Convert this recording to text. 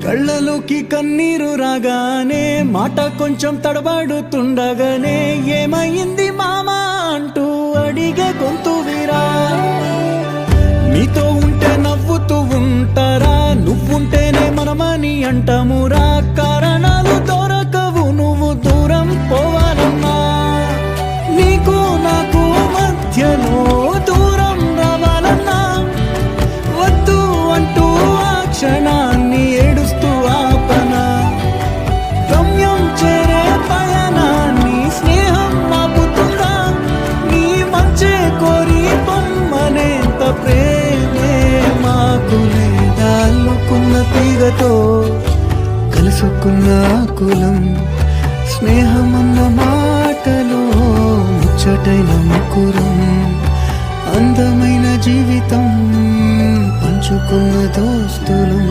కళ్ళలోకి కన్నీరు రాగానే మాట కొంచెం తడబడుతుండగానే ఏమైంది మామా అంటూ అడిగే గొంతు వీరా. నీతో ఉంటే నవ్వుతూ ఉంటారా, నువ్వుంటేనే మనమని అంటామురా. కారణాలు దొరకవు నువ్వు దూరం పోవాలన్నా, నీకు నాకు మధ్యలో దూరం రావాలన్నా. వద్దు అంటూ ఆ క్షణాన్ని ఏడుస్తూ ఆపనా, గమ్యం చేరే పయనాన్ని స్నేహం ఆపుతుందా. నీ మంచే కోరి పొమ్మనేంత ప్రేమే మాకు లేదా. అల్లుకున్న తీగతో కలుసుకున్న కులం, స్నేహమన్న మాటలో ముచ్చటైన ముకురం. అందమైన జీవితం పంచుకున్న దోస్తులం.